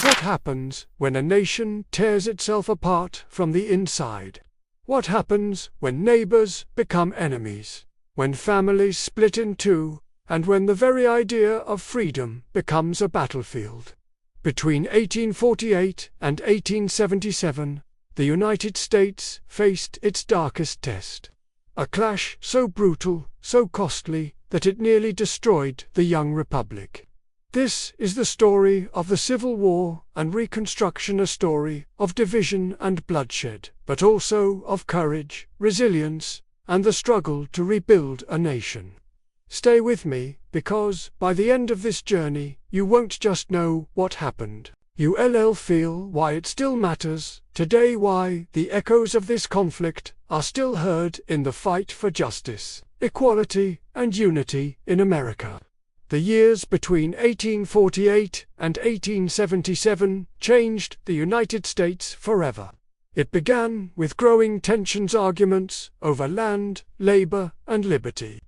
What happens when a nation tears itself apart from the inside? What happens when neighbors become enemies, when families split in two, and when the very idea of freedom becomes a battlefield? Between 1848 and 1877, the United States faced its darkest test. A clash so brutal, so costly, that it nearly destroyed the young republic. This is the story of the Civil War and Reconstruction, a story of division and bloodshed, but also of courage, resilience, and the struggle to rebuild a nation. Stay with me, because by the end of this journey, you won't just know what happened. You'll feel why it still matters today, why the echoes of this conflict are still heard in the fight for justice, equality, and unity in America. The years between 1848 and 1877 changed the United States forever. It began with growing tensions, arguments over land, labor, and liberty.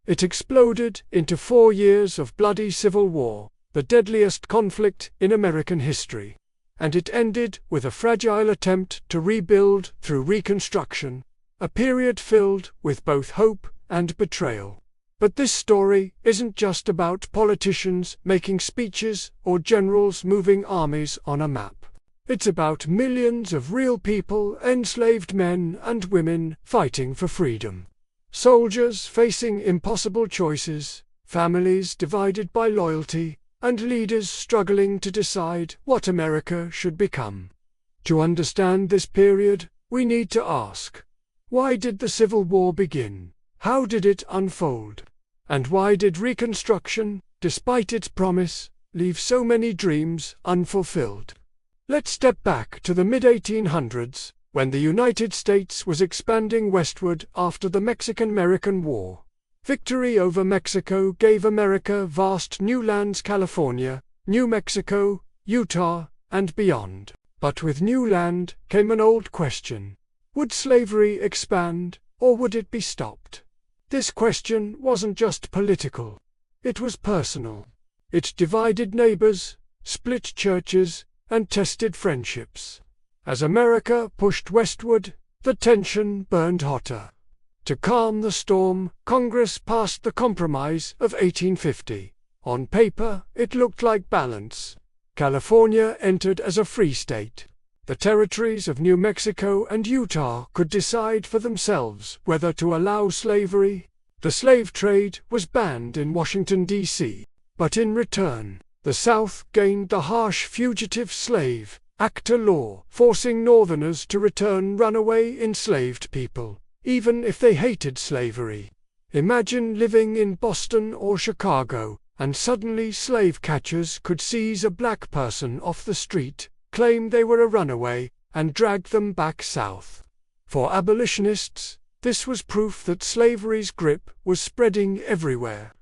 It exploded into 4 years of bloody civil war, the deadliest conflict in American history. And it ended with a fragile attempt to rebuild through Reconstruction, a period filled with both hope and betrayal. But this story isn't just about politicians making speeches or generals moving armies on a map. It's about millions of real people, enslaved men and women fighting for freedom. Soldiers facing impossible choices, families divided by loyalty, and leaders struggling to decide what America should become. To understand this period, we need to ask, why did the Civil War begin? How did it unfold? And why did Reconstruction, despite its promise, leave so many dreams unfulfilled? Let's step back to the mid-1800s, when the United States was expanding westward after the Mexican-American War. Victory over Mexico gave America vast new lands: California, New Mexico, Utah, and beyond. But with new land came an old question. Would slavery expand, or would it be stopped? This question wasn't just political. It was personal. It divided neighbors, split churches, and tested friendships. As America pushed westward, the tension burned hotter. To calm the storm, Congress passed the Compromise of 1850. On paper, it looked like balance. California entered as a free state. The territories of New Mexico and Utah could decide for themselves whether to allow slavery. The slave trade was banned in Washington, D.C., but in return, the South gained the harsh Fugitive Slave Act law, forcing Northerners to return runaway enslaved people, even if they hated slavery. Imagine living in Boston or Chicago, and suddenly slave catchers could seize a black person off the street, claim they were a runaway, and drag them back south. For abolitionists, this was proof that slavery's grip was spreading everywhere.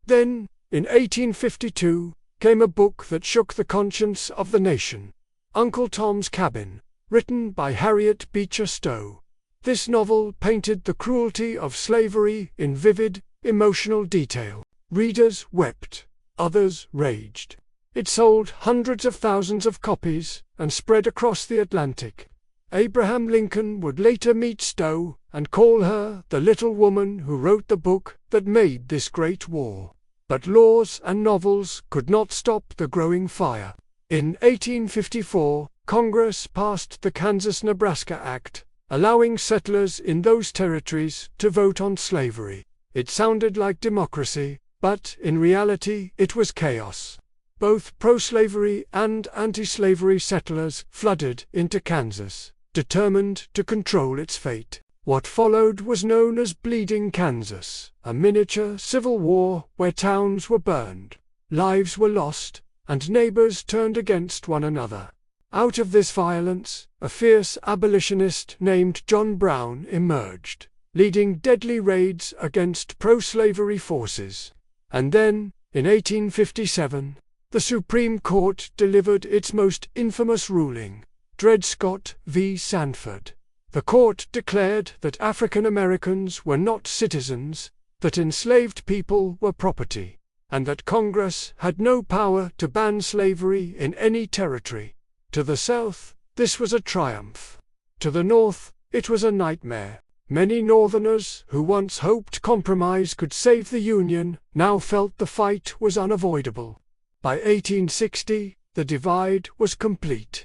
Then, in 1852, came a book that shook the conscience of the nation. Uncle Tom's Cabin, written by Harriet Beecher Stowe. This novel painted the cruelty of slavery in vivid, emotional detail. Readers wept, others raged. It sold hundreds of thousands of copies and spread across the Atlantic. Abraham Lincoln would later meet Stowe and call her the little woman who wrote the book that made this great war. But laws and novels could not stop the growing fire. In 1854, Congress passed the Kansas-Nebraska Act, allowing settlers in those territories to vote on slavery. It sounded like democracy, but in reality it was chaos. Both pro-slavery and anti-slavery settlers flooded into Kansas, determined to control its fate. What followed was known as Bleeding Kansas, a miniature civil war where towns were burned, lives were lost, and neighbors turned against one another. Out of this violence, a fierce abolitionist named John Brown emerged, leading deadly raids against pro-slavery forces. And then, in 1857, the Supreme Court delivered its most infamous ruling, Dred Scott v. Sanford. The court declared that African Americans were not citizens, that enslaved people were property, and that Congress had no power to ban slavery in any territory. To the South, this was a triumph. To the North, it was a nightmare. Many Northerners who once hoped compromise could save the Union now felt the fight was unavoidable. By 1860, the divide was complete.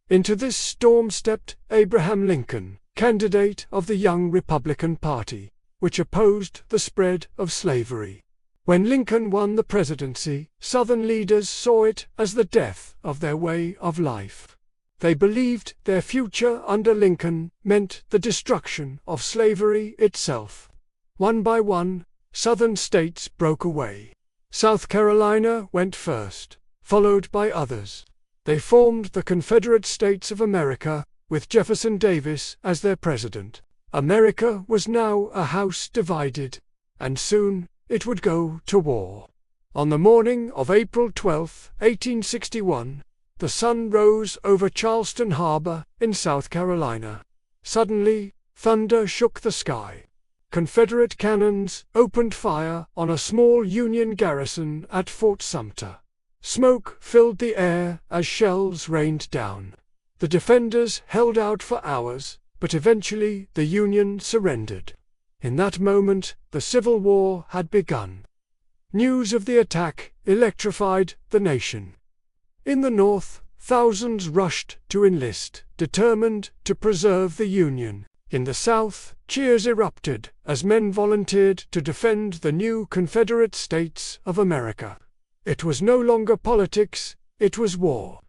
Into this storm stepped Abraham Lincoln, candidate of the young Republican Party, which opposed the spread of slavery. When Lincoln won the presidency, Southern leaders saw it as the death of their way of life. They believed their future under Lincoln meant the destruction of slavery itself. One by one, Southern states broke away. South Carolina went first, followed by others. They formed the Confederate States of America, with Jefferson Davis as their president. America was now a house divided, and soon it would go to war. On the morning of April 12, 1861, the sun rose over Charleston Harbor in South Carolina. Suddenly, thunder shook the sky. Confederate cannons opened fire on a small Union garrison at Fort Sumter. Smoke filled the air as shells rained down. The defenders held out for hours, but eventually the Union surrendered. In that moment, the Civil War had begun. News of the attack electrified the nation. In the North, thousands rushed to enlist, determined to preserve the Union. In the South, cheers erupted as men volunteered to defend the new Confederate States of America. It was no longer politics, it was war.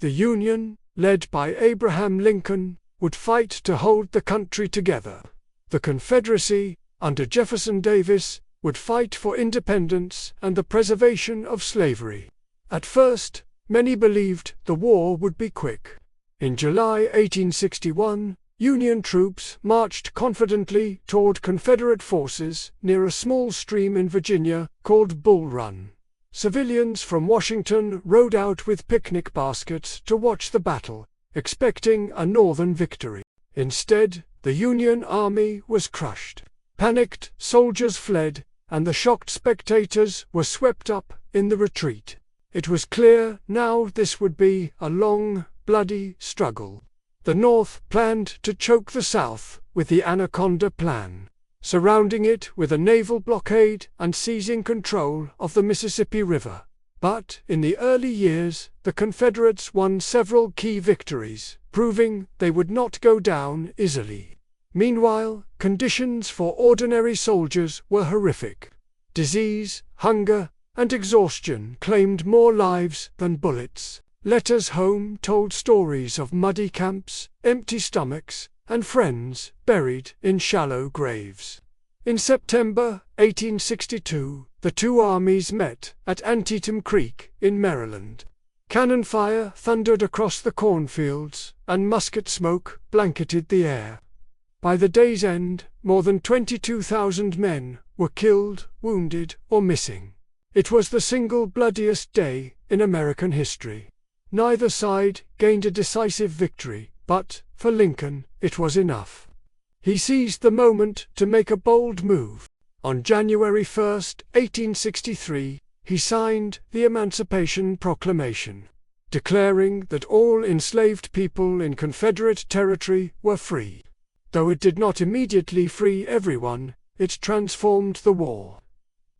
The Union, led by Abraham Lincoln, would fight to hold the country together. The Confederacy, under Jefferson Davis, would fight for independence and the preservation of slavery. At first, many believed the war would be quick. In July 1861, Union troops marched confidently toward Confederate forces near a small stream in Virginia called Bull Run. Civilians from Washington rode out with picnic baskets to watch the battle, expecting a Northern victory. Instead, the Union Army was crushed. Panicked soldiers fled, and the shocked spectators were swept up in the retreat. It was clear now this would be a long, bloody struggle. The North planned to choke the South with the Anaconda Plan, surrounding it with a naval blockade and seizing control of the Mississippi River. But in the early years, the Confederates won several key victories, proving they would not go down easily. Meanwhile, conditions for ordinary soldiers were horrific. Disease, hunger, and exhaustion claimed more lives than bullets. Letters home told stories of muddy camps, empty stomachs, and friends buried in shallow graves. In September 1862, the two armies met at Antietam Creek in Maryland. Cannon fire thundered across the cornfields, and musket smoke blanketed the air. By the day's end, more than 22,000 men were killed, wounded, or missing. It was the single bloodiest day in American history. Neither side gained a decisive victory, but, for Lincoln, it was enough. He seized the moment to make a bold move. On January 1, 1863, he signed the Emancipation Proclamation, declaring that all enslaved people in Confederate territory were free. Though it did not immediately free everyone, it transformed the war.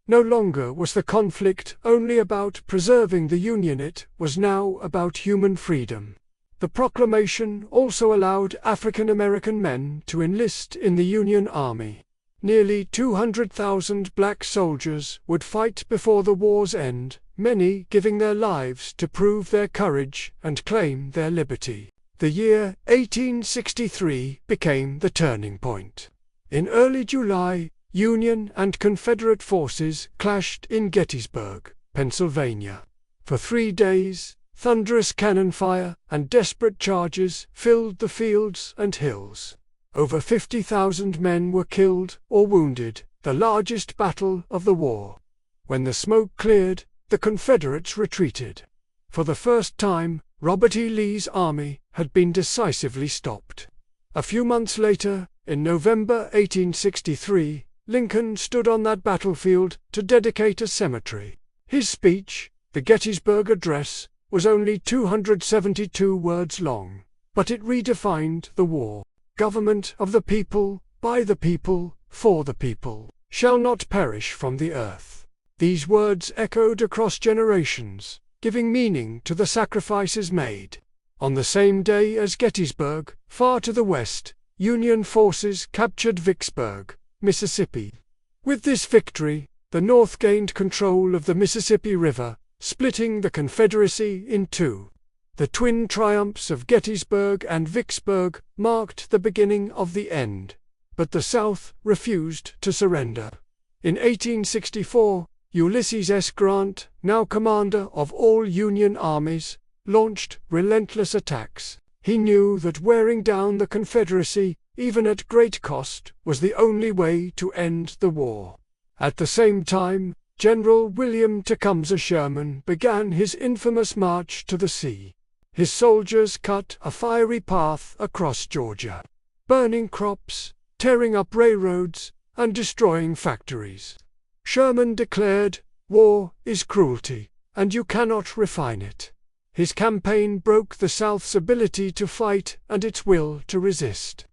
No longer was the conflict only about preserving the Union, it was now about human freedom. The proclamation also allowed African American men to enlist in the Union Army. Nearly 200,000 black soldiers would fight before the war's end, many giving their lives to prove their courage and claim their liberty. The year 1863 became the turning point. In early July, Union and Confederate forces clashed in Gettysburg, Pennsylvania. For 3 days, thunderous cannon fire and desperate charges filled the fields and hills. Over 50,000 men were killed or wounded, the largest battle of the war. When the smoke cleared, the Confederates retreated. For the first time, Robert E. Lee's army had been decisively stopped. A few months later, in November 1863, Lincoln stood on that battlefield to dedicate a cemetery. His speech, the Gettysburg Address, was only 272 words long, but it redefined the war. Government of the people, by the people, for the people, shall not perish from the earth. These words echoed across generations, giving meaning to the sacrifices made. On the same day as Gettysburg, far to the west, Union forces captured Vicksburg, Mississippi. With this victory, the North gained control of the Mississippi River, splitting the Confederacy in two. The twin triumphs of Gettysburg and Vicksburg marked the beginning of the end, but the South refused to surrender. In 1864, Ulysses S. Grant, now commander of all Union armies, launched relentless attacks. He knew that wearing down the Confederacy, even at great cost, was the only way to end the war. At the same time, General William Tecumseh Sherman began his infamous march to the sea. His soldiers cut a fiery path across Georgia, burning crops, tearing up railroads, and destroying factories. Sherman declared, "War is cruelty, and you cannot refine it." His campaign broke the South's ability to fight and its will to resist.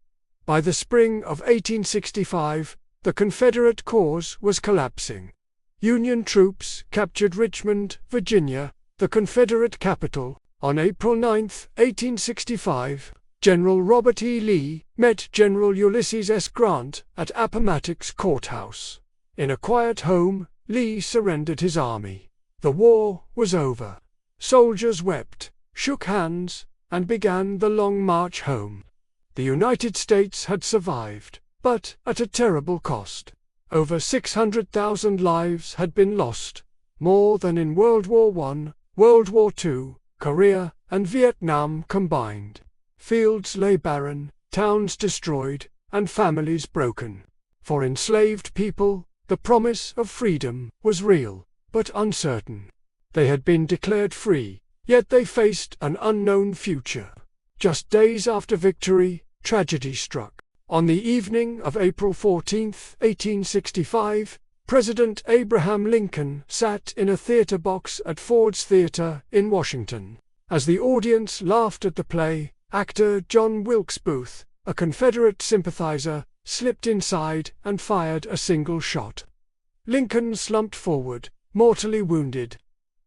By the spring of 1865, the Confederate cause was collapsing. Union troops captured Richmond, Virginia, the Confederate capital. On April 9, 1865, General Robert E. Lee met General Ulysses S. Grant at Appomattox Courthouse. In a quiet home, Lee surrendered his army. The war was over. Soldiers wept, shook hands, and began the long march home. The United States had survived, but at a terrible cost. Over 600,000 lives had been lost, more than in World War I, World War II, Korea, and Vietnam combined. Fields lay barren, towns destroyed, and families broken. For enslaved people, the promise of freedom was real, but uncertain. They had been declared free, yet they faced an unknown future. Just days after victory, tragedy struck. On the evening of April 14, 1865, President Abraham Lincoln sat in a theater box at Ford's Theater in Washington. As the audience laughed at the play, actor John Wilkes Booth, a Confederate sympathizer, slipped inside and fired a single shot. Lincoln slumped forward, mortally wounded.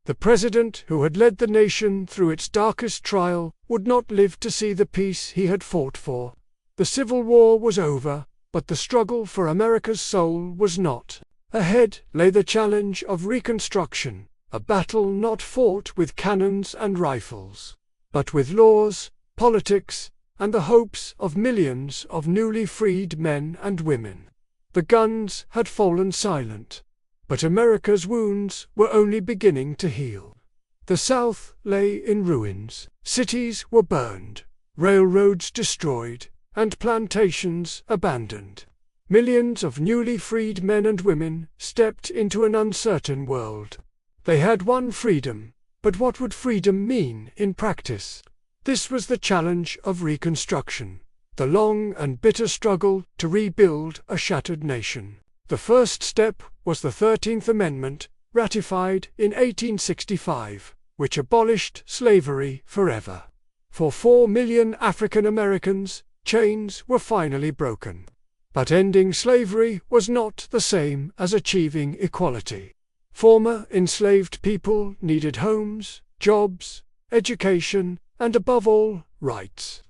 The president who had led the nation through its darkest trial would not live to see the peace he had fought for. The Civil War was over, but the struggle for America's soul was not. Ahead lay the challenge of Reconstruction, a battle not fought with cannons and rifles, but with laws, politics, and the hopes of millions of newly freed men and women. The guns had fallen silent, but America's wounds were only beginning to heal. The South lay in ruins. Cities were burned, railroads destroyed, and plantations abandoned. Millions of newly freed men and women stepped into an uncertain world. They had won freedom, but what would freedom mean in practice? This was the challenge of Reconstruction, the long and bitter struggle to rebuild a shattered nation. The first step was the 13th Amendment, ratified in 1865, which abolished slavery forever. For 4 million African Americans, chains were finally broken. But ending slavery was not the same as achieving equality. Former enslaved people needed homes, jobs, education, and above all, rights.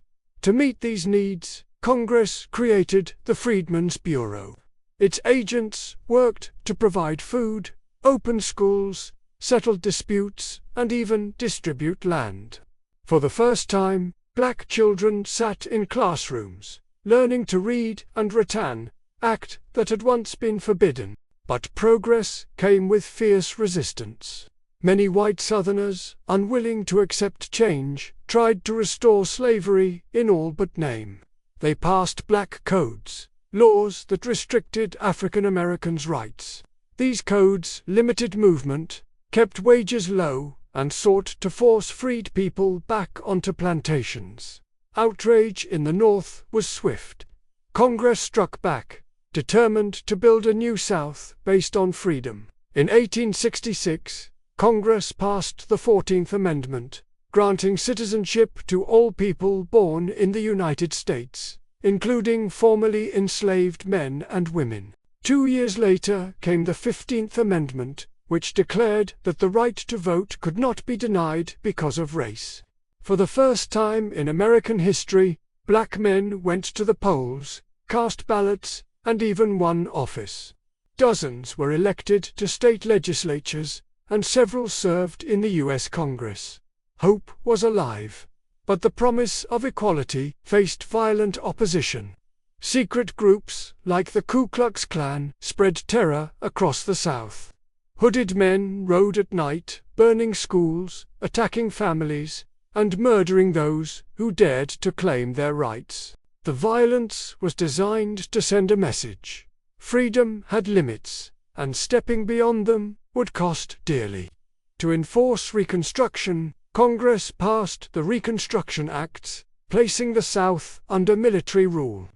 To meet these needs, Congress created the Freedmen's Bureau. Its agents worked to provide food, open schools, settle disputes, and even distribute land. For the first time, black children sat in classrooms, learning to read and write, an act that had once been forbidden. But progress came with fierce resistance. Many white Southerners, unwilling to accept change, tried to restore slavery in all but name. They passed black codes, laws that restricted African Americans' rights. These codes limited movement, kept wages low, and sought to force freed people back onto plantations. Outrage in the North was swift. Congress struck back, determined to build a new South based on freedom. In 1866, Congress passed the 14th Amendment, granting citizenship to all people born in the United States, including formerly enslaved men and women. 2 years later came the 15th Amendment, which declared that the right to vote could not be denied because of race. For the first time in American history, black men went to the polls, cast ballots, and even won office. Dozens were elected to state legislatures, and several served in the U.S. Congress. Hope was alive, but the promise of equality faced violent opposition. Secret groups, like the Ku Klux Klan, spread terror across the South. Hooded men rode at night, burning schools, attacking families, and murdering those who dared to claim their rights. The violence was designed to send a message. Freedom had limits, and stepping beyond them would cost dearly. To enforce Reconstruction, Congress passed the Reconstruction Acts, placing the South under military rule.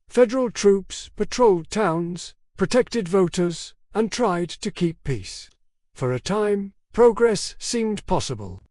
Federal troops patrolled towns, protected voters, and tried to keep peace. For a time, progress seemed possible.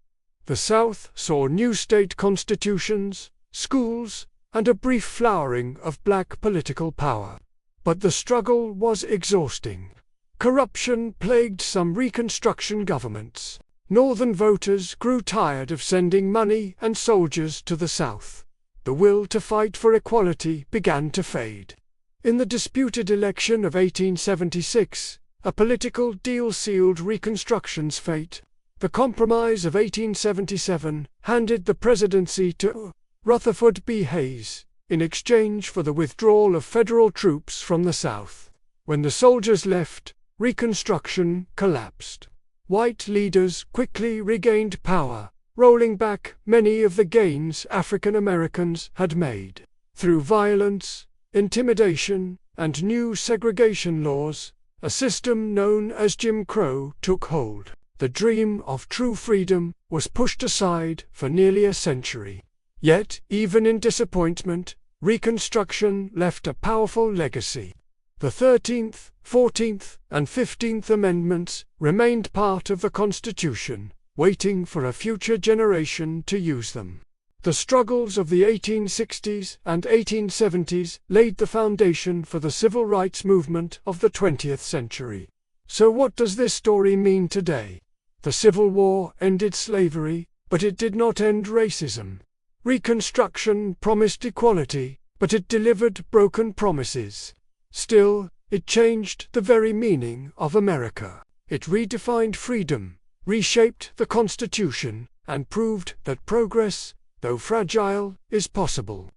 The South saw new state constitutions, schools, and a brief flowering of black political power. But the struggle was exhausting. Corruption plagued some Reconstruction governments. Northern voters grew tired of sending money and soldiers to the South. The will to fight for equality began to fade. In the disputed election of 1876, a political deal sealed Reconstruction's fate. The Compromise of 1877 handed the presidency to Rutherford B. Hayes, in exchange for the withdrawal of federal troops from the South. When the soldiers left, Reconstruction collapsed. White leaders quickly regained power, rolling back many of the gains African Americans had made. Through violence, intimidation, and new segregation laws, a system known as Jim Crow took hold. The dream of true freedom was pushed aside for nearly a century. Yet, even in disappointment, Reconstruction left a powerful legacy. The 13th, 14th, and 15th Amendments remained part of the Constitution, waiting for a future generation to use them. The struggles of the 1860s and 1870s laid the foundation for the civil rights movement of the 20th century. So what does this story mean today? The Civil War ended slavery, but it did not end racism. Reconstruction promised equality, but it delivered broken promises. Still, it changed the very meaning of America. It redefined freedom, reshaped the Constitution, and proved that progress, though fragile, is possible.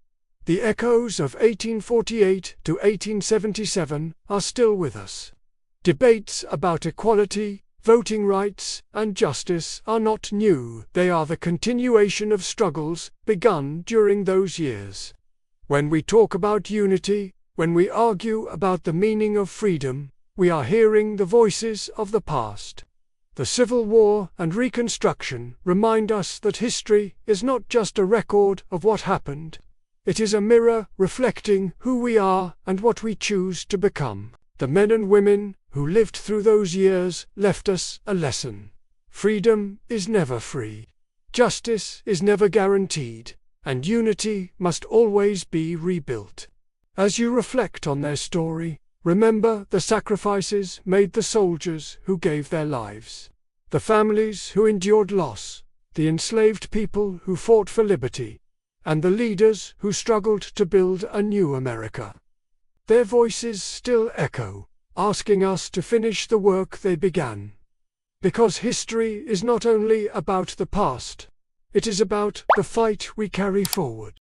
The echoes of 1848 to 1877 are still with us. Debates about equality, voting rights, and justice are not new. They are the continuation of struggles begun during those years. When we talk about unity, when we argue about the meaning of freedom, we are hearing the voices of the past. The Civil War and Reconstruction remind us that history is not just a record of what happened. It is a mirror reflecting who we are and what we choose to become. The men and women who lived through those years left us a lesson. Freedom is never free. Justice is never guaranteed, and unity must always be rebuilt. As you reflect on their story, remember the sacrifices made, the soldiers who gave their lives, the families who endured loss, the enslaved people who fought for liberty, and the leaders who struggled to build a new America. Their voices still echo, asking us to finish the work they began. Because history is not only about the past, it is about the fight we carry forward.